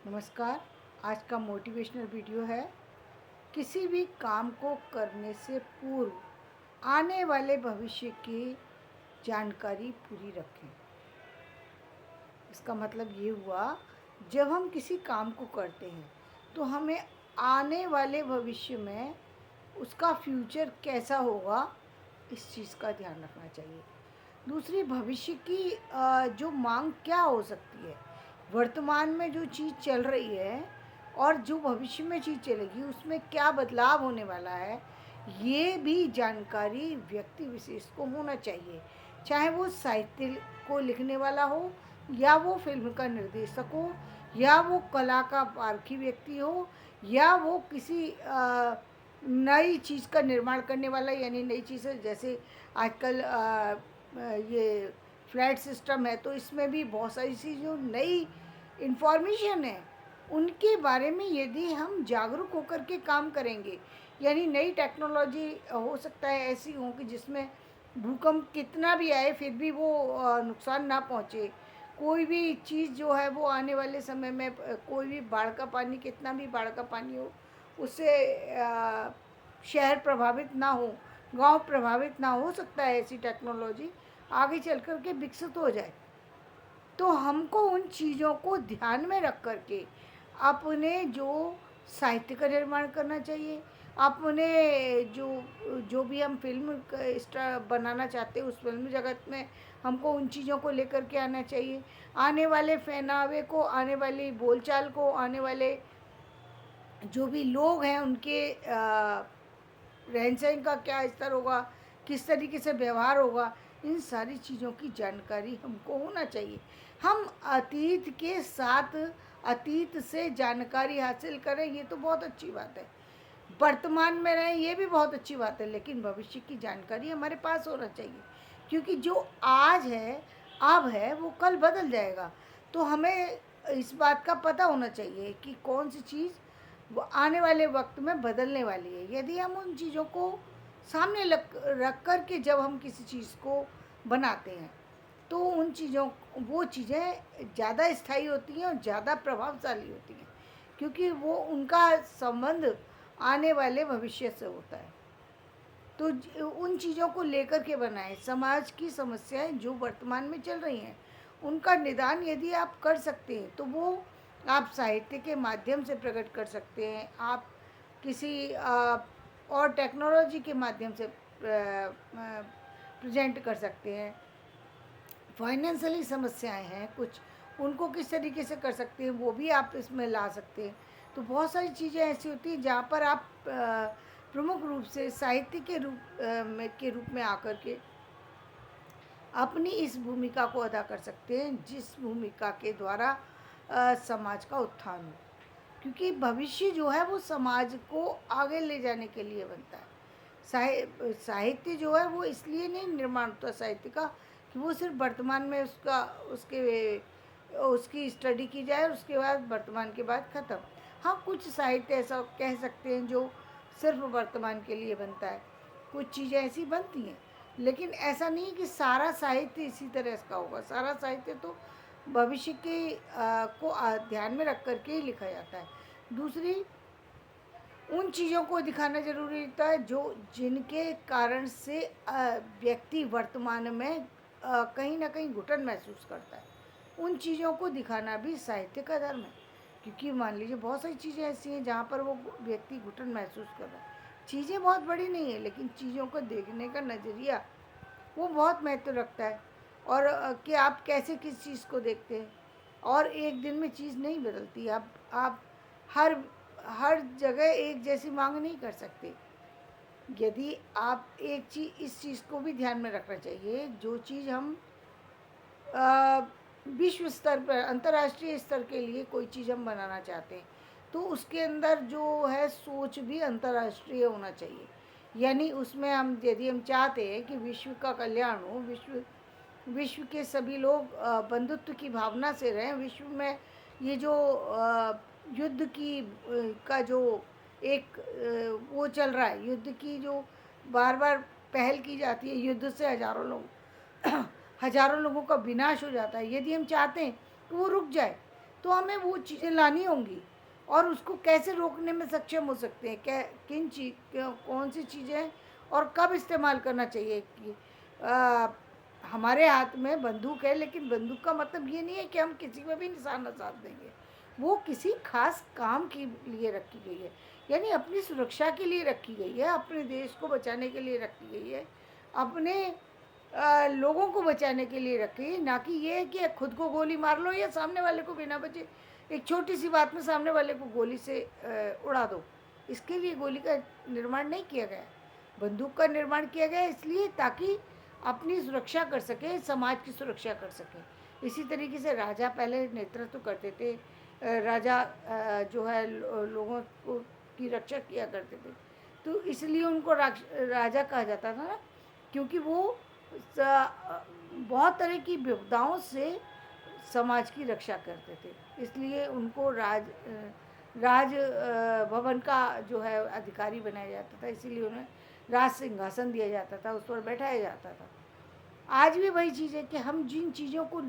नमस्कार। आज का मोटिवेशनल वीडियो है। किसी भी काम को करने से पूर्व आने वाले भविष्य की जानकारी पूरी रखें। इसका मतलब ये हुआ, जब हम किसी काम को करते हैं तो हमें आने वाले भविष्य में उसका फ्यूचर कैसा होगा, इस चीज़ का ध्यान रखना चाहिए। दूसरी, भविष्य की जो मांग क्या हो सकती है, वर्तमान में जो चीज़ चल रही है और जो भविष्य में चीज़ चलेगी उसमें क्या बदलाव होने वाला है, ये भी जानकारी व्यक्ति विशेष को होना चाहिए। चाहे वो साहित्य को लिखने वाला हो, या वो फिल्म का निर्देशक हो, या वो कला का पारखी व्यक्ति हो, या वो किसी नई चीज़ का निर्माण करने वाला, यानी नई चीज़ें जैसे आजकल ये फ्लैट सिस्टम है, तो इसमें भी बहुत सारी सी जो नई इन्फॉर्मेशन है उनके बारे में यदि हम जागरूक होकर के काम करेंगे, यानी नई टेक्नोलॉजी हो सकता है ऐसी हो कि जिसमें भूकंप कितना भी आए फिर भी वो नुकसान ना पहुँचे। कोई भी चीज़ जो है वो आने वाले समय में कोई भी बाढ़ का पानी, कितना भी बाढ़ का पानी हो, उससे शहर प्रभावित ना हो, गांव प्रभावित ना हो सकता है ऐसी टेक्नोलॉजी आगे चल कर के विकसित हो जाए। तो हमको उन चीज़ों को ध्यान में रख कर के अपने जो साहित्य का निर्माण करना चाहिए, अपने जो जो भी हम फिल्म स्टार बनाना चाहते हैं उस फिल्म जगत में हमको उन चीज़ों को लेकर के आना चाहिए। आने वाले पहनावे को, आने वाली बोलचाल को, आने वाले जो भी लोग हैं उनके रहन सहन का क्या स्तर होगा, किस तरीके से व्यवहार होगा, इन सारी चीज़ों की जानकारी हमको होना चाहिए। हम अतीत के साथ अतीत से जानकारी हासिल करें, ये तो बहुत अच्छी बात है। वर्तमान में रहें, ये भी बहुत अच्छी बात है, लेकिन भविष्य की जानकारी हमारे पास होना चाहिए, क्योंकि जो आज है, अब है, वो कल बदल जाएगा। तो हमें इस बात का पता होना चाहिए कि कौन सी चीज़ वो आने वाले वक्त में बदलने वाली है। यदि हम उन चीज़ों को सामने रख कर के जब हम किसी चीज़ को बनाते हैं तो उन चीज़ों वो चीज़ें ज़्यादा स्थायी होती हैं और ज़्यादा प्रभावशाली होती हैं, क्योंकि वो उनका संबंध आने वाले भविष्य से होता है। तो उन चीज़ों को लेकर के बनाएं। समाज की समस्याएं जो वर्तमान में चल रही हैं उनका निदान यदि आप कर सकते हैं तो वो आप साहित्य के माध्यम से प्रकट कर सकते हैं, आप किसी और टेक्नोलॉजी के माध्यम से प्रेजेंट कर सकते हैं। फाइनेंशियली समस्याएं हैं कुछ, उनको किस तरीके से कर सकते हैं वो भी आप इसमें ला सकते हैं। तो बहुत सारी चीज़ें ऐसी होती हैं जहाँ पर आप प्रमुख रूप से साहित्य के रूप में आकर के अपनी इस भूमिका को अदा कर सकते हैं, जिस भूमिका के द्वारा समाज का उत्थान हो। क्योंकि भविष्य जो है वो समाज को आगे ले जाने के लिए बनता है। साहित्य जो है वो इसलिए नहीं निर्माण होता साहित्य का कि वो सिर्फ वर्तमान में उसका उसके उसकी स्टडी की जाए और उसके बाद वर्तमान के बाद ख़त्म। हाँ, कुछ साहित्य ऐसा कह सकते हैं जो सिर्फ वर्तमान के लिए बनता है, कुछ चीज़ें ऐसी बनती हैं, लेकिन ऐसा नहीं कि सारा साहित्य इसी तरह का होगा। सारा साहित्य तो भविष्य के को ध्यान में रख कर के ही लिखा जाता है। दूसरी, उन चीज़ों को दिखाना ज़रूरी होता है जो जिनके कारण से व्यक्ति वर्तमान में कहीं ना कहीं घुटन महसूस करता है। उन चीज़ों को दिखाना भी साहित्य का धर्म है, क्योंकि मान लीजिए बहुत सारी चीज़ें ऐसी हैं जहाँ पर वो व्यक्ति घुटन महसूस कर रहा है। चीज़ें बहुत बड़ी नहीं है, लेकिन चीज़ों को देखने का नज़रिया वो बहुत महत्व रखता है। और कि आप कैसे किस चीज़ को देखते हैं। और एक दिन में चीज़ नहीं बदलती। आप हर हर जगह एक जैसी मांग नहीं कर सकते। यदि आप एक चीज़, इस चीज़ को भी ध्यान में रखना चाहिए, जो चीज़ हम विश्व स्तर पर, अंतर्राष्ट्रीय स्तर के लिए कोई चीज़ हम बनाना चाहते हैं तो उसके अंदर जो है सोच भी अंतर्राष्ट्रीय होना चाहिए। यानी उसमें हम यदि हम चाहते हैं कि विश्व का कल्याण हो, विश्व के सभी लोग बंधुत्व की भावना से रहें, विश्व में ये जो युद्ध की का जो एक वो चल रहा है, युद्ध की जो बार बार पहल की जाती है, युद्ध से हजारों लोग हजारों लोगों का विनाश हो जाता है, यदि हम चाहते हैं कि वो रुक जाए तो हमें वो चीज़ें लानी होंगी और उसको कैसे रोकने में सक्षम हो सकते हैं, क्या कौन सी चीज़ें और कब इस्तेमाल करना चाहिए कि आ, हमारे हाथ में बंदूक है, लेकिन बंदूक का मतलब ये नहीं है कि हम किसी पे भी निशाना साध देंगे। वो किसी खास काम के लिए रखी गई है, यानी अपनी सुरक्षा के लिए रखी गई है, अपने देश को बचाने के लिए रखी गई है, अपने लोगों को बचाने के लिए रखी है, ना कि ये है कि खुद को गोली मार लो या सामने वाले को बिना बचे एक छोटी सी बात में सामने वाले को गोली से उड़ा दो। इसके लिए गोली का निर्माण नहीं किया गया, बंदूक का निर्माण किया गया इसलिए ताकि अपनी सुरक्षा कर सके, समाज की सुरक्षा कर सके। इसी तरीके से राजा पहले नेतृत्व करते थे, राजा जो है लोगों को की रक्षा किया करते थे, तो इसलिए उनको राजा कहा जाता था ना, क्योंकि वो बहुत तरह की विपदाओं से समाज की रक्षा करते थे, इसलिए उनको राज भवन का जो है अधिकारी बनाया जाता था, इसीलिए उन्हें राज सिंहासन दिया जाता था, उस पर बैठाया जाता था। आज भी वही चीज़ है कि हम जिन चीज़ों को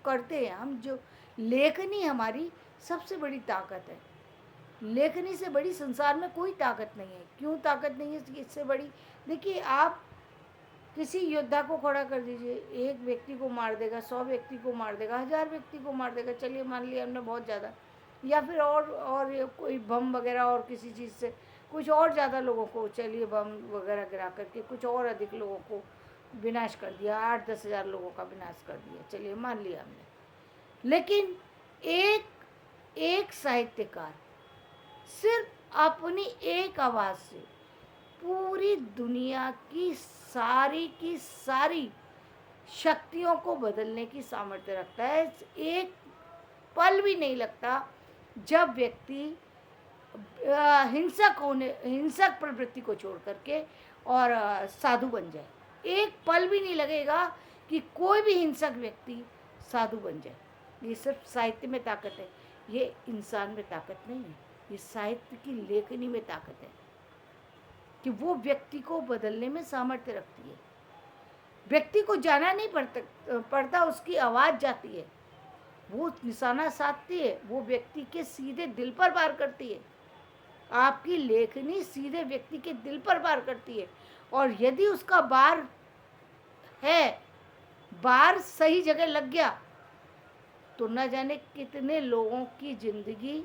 करते हैं, हम जो लेखनी हमारी सबसे बड़ी ताकत है। लेखनी से बड़ी संसार में कोई ताकत नहीं है। क्यों ताकत नहीं है इससे बड़ी? देखिए, आप किसी योद्धा को खड़ा कर दीजिए, एक व्यक्ति को मार देगा, 100 व्यक्ति को मार देगा, 1000 व्यक्ति को मार देगा, चलिए मान लिया हमने बहुत ज़्यादा, या फिर और कोई बम वगैरह और किसी चीज़ से कुछ और ज़्यादा लोगों को, चलिए बम वगैरह गिरा करके कुछ और अधिक लोगों को विनाश कर दिया, 8-10 हज़ार लोगों का विनाश कर दिया, चलिए मान लिया हमने। लेकिन एक साहित्यकार सिर्फ अपनी एक आवाज़ से पूरी दुनिया की सारी शक्तियों को बदलने की सामर्थ्य रखता है। एक पल भी नहीं लगता जब व्यक्ति हिंसक प्रवृत्ति को छोड़ करके और साधु बन जाए। एक पल भी नहीं लगेगा कि कोई भी हिंसक व्यक्ति साधु बन जाए। ये सिर्फ साहित्य में ताकत है, ये इंसान में ताकत नहीं है, ये साहित्य की लेखनी में ताकत है कि वो व्यक्ति को बदलने में सामर्थ्य रखती है। व्यक्ति को जाना नहीं पड़ता, उसकी आवाज़ जाती है, वो निशाना साधती है, वो व्यक्ति के सीधे दिल पर वार करती है। आपकी लेखनी सीधे व्यक्ति के दिल पर वार करती है, और यदि उसका बार सही जगह लग गया तो न जाने कितने लोगों की जिंदगी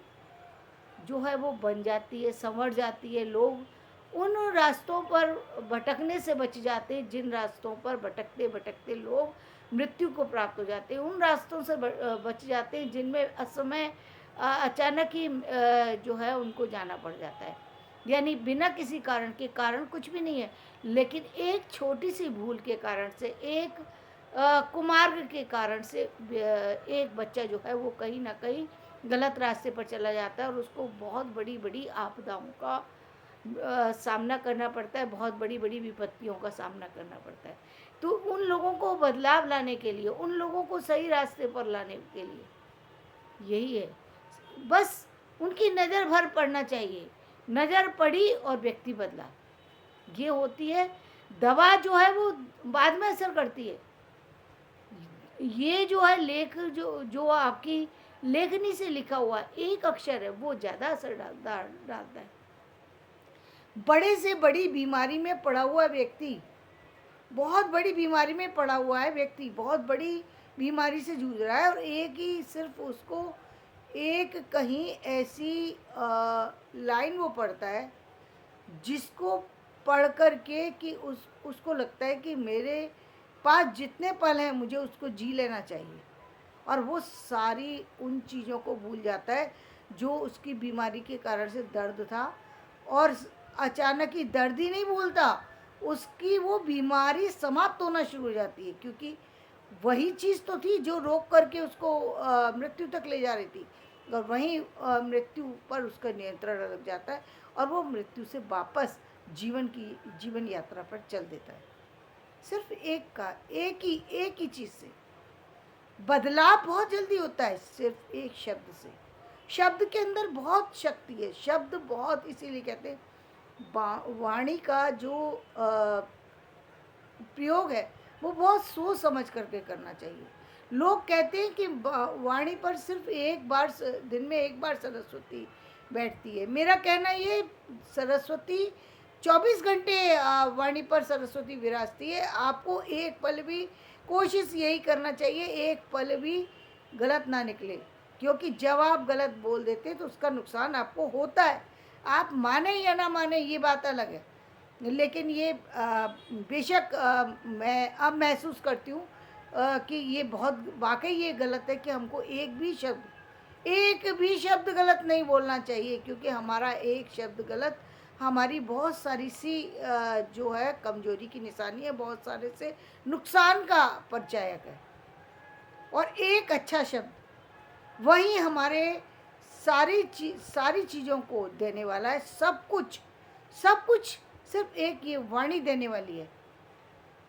जो है वो बन जाती है, संवर जाती है। लोग उन रास्तों पर भटकने से बच जाते हैं जिन रास्तों पर भटकते भटकते लोग मृत्यु को प्राप्त हो जाते हैं, उन रास्तों से बच जाते हैं जिनमें असमय अचानक ही जो है उनको जाना पड़ जाता है, यानी बिना किसी कारण के, कारण कुछ भी नहीं है, लेकिन एक छोटी सी भूल के कारण से, एक कुमार्ग के कारण से एक बच्चा जो है वो कहीं ना कहीं गलत रास्ते पर चला जाता है और उसको बहुत बड़ी बड़ी आपदाओं का सामना करना पड़ता है, बहुत बड़ी बड़ी विपत्तियों का सामना करना पड़ता है। तो उन लोगों को बदलाव लाने के लिए, उन लोगों को सही रास्ते पर लाने के लिए यही है, बस उनकी नज़र भर पड़ना चाहिए, नज़र पड़ी और व्यक्ति बदला। ये होती है दवा, जो है वो बाद में असर करती है। ये जो है लेख जो आपकी लेखनी से लिखा हुआ एक अक्षर है वो ज़्यादा असर डालता है। बड़े से बड़ी बीमारी में पड़ा हुआ व्यक्ति, बहुत बड़ी बीमारी में पड़ा हुआ है व्यक्ति, बहुत बड़ी बीमारी से जूझ रहा है, और एक ही सिर्फ उसको एक कहीं ऐसी लाइन वो पढ़ता है जिसको पढ़ कर के कि उसको लगता है कि मेरे पास जितने पल हैं मुझे उसको जी लेना चाहिए, और वो सारी उन चीज़ों को भूल जाता है जो उसकी बीमारी के कारण से दर्द था, और अचानक ही दर्द ही नहीं भूलता, उसकी वो बीमारी समाप्त होना शुरू हो जाती है, क्योंकि वही चीज़ तो थी जो रोक करके उसको मृत्यु तक ले जा रही थी, और वहीं मृत्यु पर उसका नियंत्रण लग जाता है और वो मृत्यु से वापस जीवन यात्रा पर चल देता है। सिर्फ एक ही चीज़ से बदलाव बहुत जल्दी होता है, सिर्फ एक शब्द से। शब्द के अंदर बहुत शक्ति है, शब्द बहुत, इसीलिए कहते हैं वाणी का जो प्रयोग है वो बहुत सोच समझ करके करना चाहिए। लोग कहते हैं कि वाणी पर सिर्फ एक बार दिन में एक बार सरस्वती बैठती है। मेरा कहना ये, सरस्वती 24 घंटे वाणी पर सरस्वती विराजती है। आपको एक पल भी कोशिश यही करना चाहिए, एक पल भी गलत ना निकले, क्योंकि जब आप गलत बोल देते हैं तो उसका नुकसान आपको होता है। आप माने या ना माने ये बात अलग है, लेकिन ये बेशक मैं अब महसूस करती हूँ कि ये बहुत वाकई ये गलत है कि हमको एक भी शब्द गलत नहीं बोलना चाहिए, क्योंकि हमारा एक शब्द गलत हमारी बहुत सारी सी जो है कमजोरी की निशानी है, बहुत सारे से नुकसान का परिचायक है। और एक अच्छा शब्द वही हमारे सारी चीज़ों को देने वाला है। सब कुछ सिर्फ एक ये वाणी देने वाली है,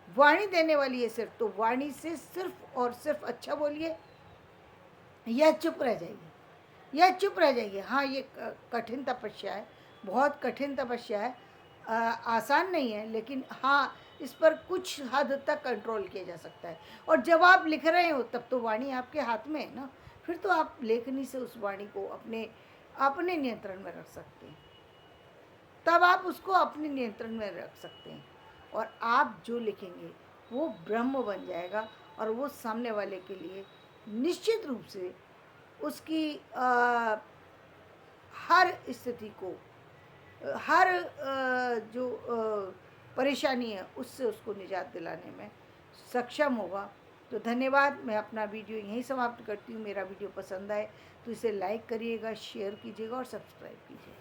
वाणी देने वाली है सिर्फ। तो वाणी से सिर्फ और सिर्फ अच्छा बोलिए या चुप रह जाइए, या चुप रह जाइए। हाँ, ये कठिन तपस्या है, बहुत कठिन तपस्या है, आसान नहीं है, लेकिन हाँ, इस पर कुछ हद तक कंट्रोल किया जा सकता है। और जब आप लिख रहे हो तब तो वाणी आपके हाथ में है ना, फिर तो आप लेखनी से उस वाणी को अपने अपने नियंत्रण में रख सकते हैं, तब आप उसको अपने नियंत्रण में रख सकते हैं। और आप जो लिखेंगे वो ब्रह्म बन जाएगा, और वो सामने वाले के लिए निश्चित रूप से उसकी हर स्थिति को, हर जो परेशानी है उससे उसको निजात दिलाने में सक्षम होगा। तो धन्यवाद। मैं अपना वीडियो यहीं समाप्त करती हूँ। मेरा वीडियो पसंद आए तो इसे लाइक करिएगा, शेयर कीजिएगा और सब्सक्राइब कीजिएगा।